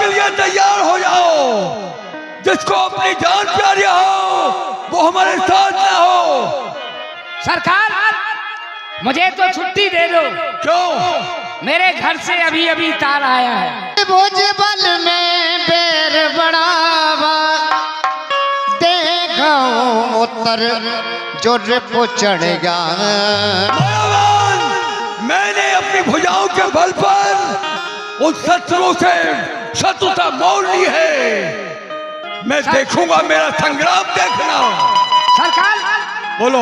के लिए तैयार हो जाओ। जिसको अपनी जान प्यारी हो वो हमारे साथ ना हो। सरकार मुझे तो छुट्टी दे दो। क्यों? मेरे घर से अभी अभी तार आया है। भुजबल में बेर बढ़ावा देखो उत्तर जो रिपो चढ़ेगा। मैंने अपनी भुजाओं के बल पर उस शत्रु से शत्रुता मोल ली है। मैं देखूंगा, मेरा संग्राम देखना। सरकार बोलो।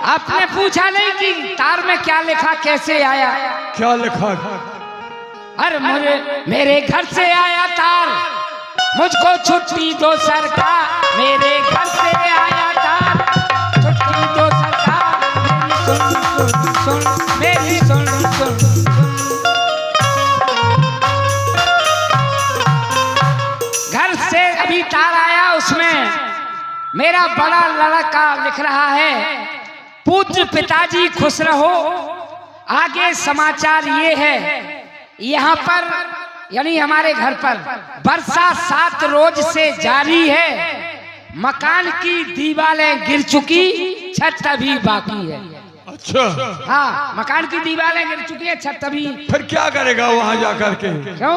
आपने पूछा नहीं कि तार में क्या लिखा, कैसे आया? क्या लिखा? अरे मेरे घर से आया तार, मुझको छुट्टी दो सरकार। मेरे घर से आया तार, छुट्टी दो सरकार। मेरी सुन सुन सुन सुन। घर से अभी तार आया, उसमें मेरा बड़ा लड़का लिख रहा है, पूज्य पिताजी खुश रहो। आगे समाचार ये है, यहाँ पर यानी हमारे घर पर वर्षा 7 रोज से जारी है। मकान की दीवारें गिर चुकी, छत अभी बाकी है। अच्छा। हाँ, मकान की दीवारें गिर चुकी है, छत अभी। फिर क्या करेगा वहाँ जाकर के? क्यों?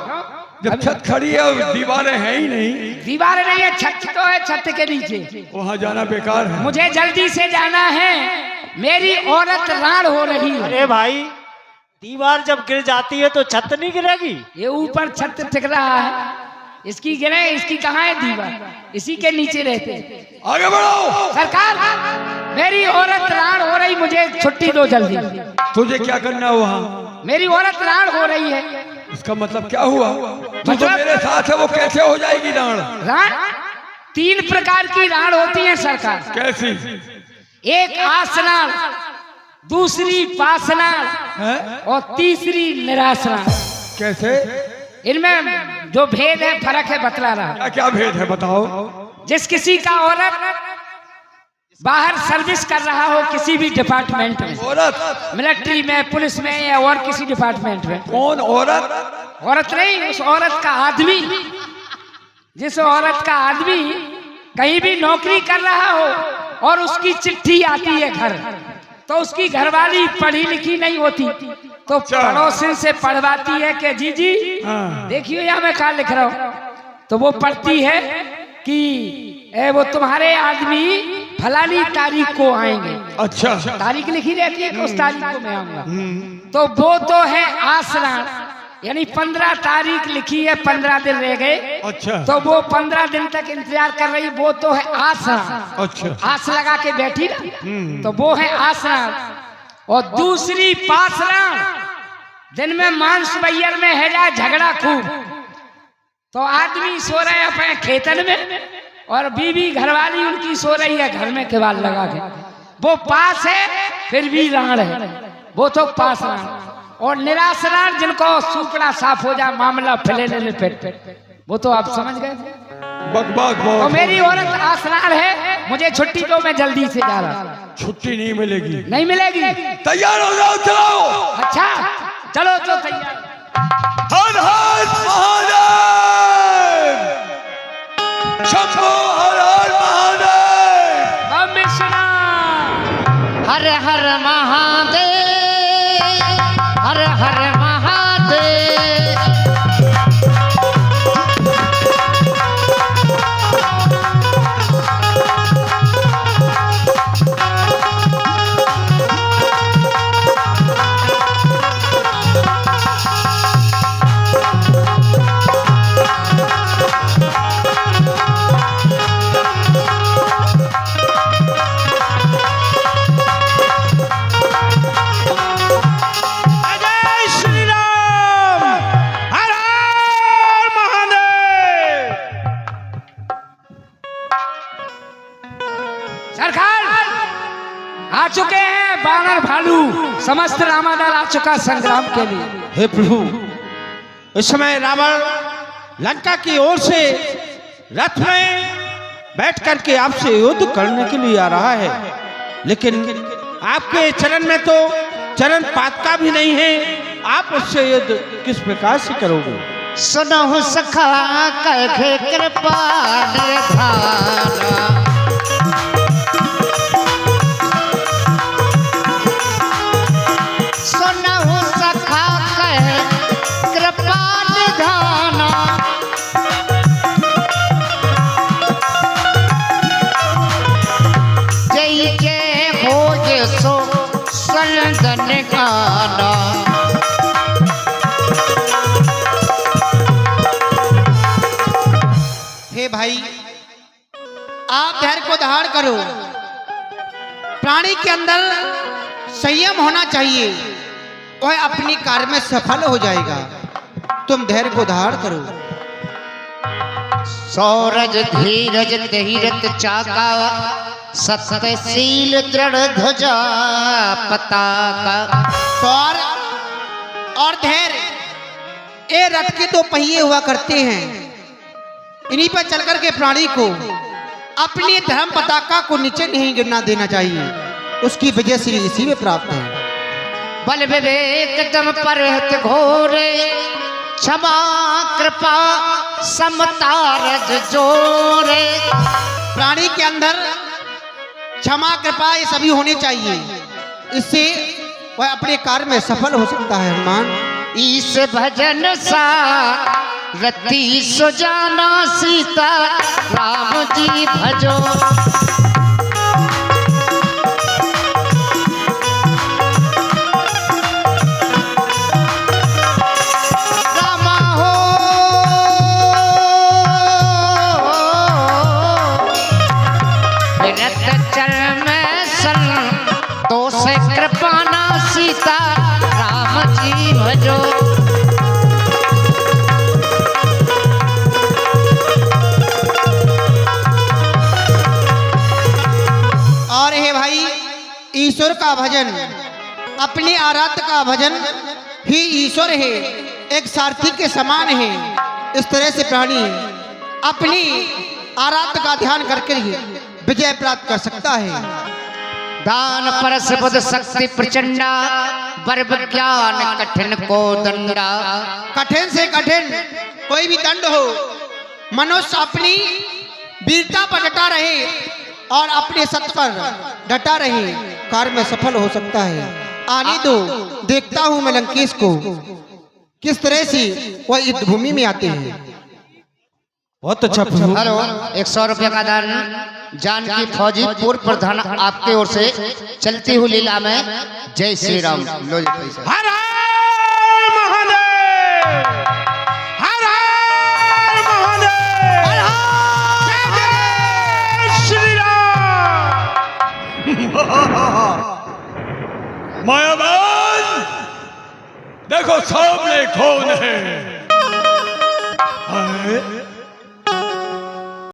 जब छत खड़ी है और दीवारें हैं ही नहीं। दीवारें नहीं है, छत तो है, छत के नीचे। वहाँ जाना बेकार है। मुझे जल्दी से जाना है, मेरी औरत राण हो रही है। अरे भाई, दीवार जब गिर जाती है तो छत नहीं गिरेगी? ये ऊपर छत टिक रहा है, इसकी गिरे, इसकी कहाँ है दीवार? इसी के नीचे रहते। आगे बढ़ो। सरकार मेरी औरत राण हो रही, मुझे छुट्टी दो जल्दी। तुझे क्या करना है वहाँ? मेरी औरत राण हो रही है। इसका मतलब क्या हुआ? तू तो मेरे साथ है, वो कैसे हो जाएगी राण? राण 3 प्रकार की राण होती है सरकार। कैसी? एक आसनार, दूसरी पासनार और तीसरी निरासनार। कैसे? इनमें जो भेद है, फर्क है, बतला रहा। क्या क्या भेद है बताओ। जिस किसी का औरत बाहर सर्विस कर रहा हो किसी भी डिपार्टमेंट में, औरत? मिलिट्री में, पुलिस में या और किसी डिपार्टमेंट में। कौन औरत? औरत नहीं, उस औरत का आदमी। जिस औरत का आदमी कहीं भी नौकरी कर रहा हो और उसकी चिट्ठी आती है घर, तो उसकी घरवाली पढ़ी लिखी नहीं होती, तो पड़ोसन से पढ़वाती है कि जी जी देखियो यहाँ मैं क्या लिख रहा हूँ। तो वो पढ़ती है कि वो तुम्हारे आदमी फलानी तारीख को आएंगे। अच्छा। तारीख लिखी रहती है कि उस तारीख को मैं आऊंगा। तो वो तो है आसरा, यानी 15 तारीख लिखी है, 15 दिन रह गए। अच्छा। तो वो 15 दिन तक इंतजार कर रही, वो तो है आसरा। अच्छा। आस लगा के बैठी ना, तो वो है आसरा। और दूसरी पासरा, दिन में मांस बैयर में है जा झगड़ा खूब, तो आदमी सो रहे अपने खेतन में और बीवी घरवाली उनकी सो रही है घर में केवाड़ लगा के। वो पास है फिर भी राण है, वो तो पास राण। और निराशराण, जिनको सूपड़ा साफ हो जाए, मामला फैले पेट, वो तो आप समझ गए। बकबक। तो मेरी औरत आसरार है, मुझे छुट्टी दो, मैं जल्दी से जा रहा। छुट्टी नहीं मिलेगी। नहीं मिलेगी? तैयार हो जाओ, चलो। अच्छा चलो तो तैयार। हर हर महादेव। शंभो हर हर महादेव। बम विश्वनाथ। हर हर महादेव, हर हर महादेव। आ चुके हैं बानर भालू, समस्त रामादल आ चुका संग्राम के लिए। हे प्रभु, इस समय रावण लंका की ओर से रथ में बैठ करके आपसे युद्ध करने के लिए आ रहा है, लेकिन आपके चरण में तो चरण पात का भी नहीं है। आप उससे युद्ध किस प्रकार से करोगे? सुनहु सखा कहे कृपा निधाना। सुनहु सखा कहे कृपा निधाना। जय जय हो जे सो सनदन गाना। हे भाई, आप धैर्य को धारण करो। प्राणी के अंदर संयम होना चाहिए, वह अपनी कार्य में सफल हो जाएगा। तुम धैर्य को धारण करो। सौरज धीरज धीरत चाका सत्यशील दृढ़ ध्वजा पताका। सौर और धैर्य ये रथ के दो पहिए हुआ करते हैं। इन्हीं पर चलकर के प्राणी को अपनी धर्म पताका को नीचे नहीं गिरना देना चाहिए। उसकी विजय श्री इसी में प्राप्त है। बल विवेक दम पर हित घोरे क्षमा कृपा समता रज जोरे। प्राणी के अंदर क्षमा कृपा ये सभी होने चाहिए, इससे वह अपने कार्य में सफल हो सकता है। हनुमान ईश भजन सा रति सुजाना सीता राम जी भजो। रामा हो रत चरण में सन तो से कृपाना सीता राम जी भजो। और हे भाई, ईश्वर का भजन, अपने आराध्य का भजन ही ईश्वर है, एक सारथी के समान है। इस तरह से प्राणी अपनी आराध्य का ध्यान करके ही विजय प्राप्त कर सकता है। दान परस बुध शक्ति प्रचंडा बर ज्ञान कठिन को दंडा। कठिन से कठिन कोई भी दंड हो, मनुष्य अपनी वीरता पर डटा रहे और अपने सत्य पर डटा रहे, कार्य में सफल हो सकता है। आने दो, देखता हूं मैं लंकेश को किस तरह से वह युद्ध भूमि में आते हैं। बहुत अच्छा प्रभु। हेलो, 100 रुपये का दान जानकी फौजी पूर्व प्रधान आपके ओर से चलती हुई लीला में। जय श्री राम। लो जी पैसा। हर हर महादेव, हर हर महादेव, हर हर जय श्री राम। मायावान, देखो सामने कौन है?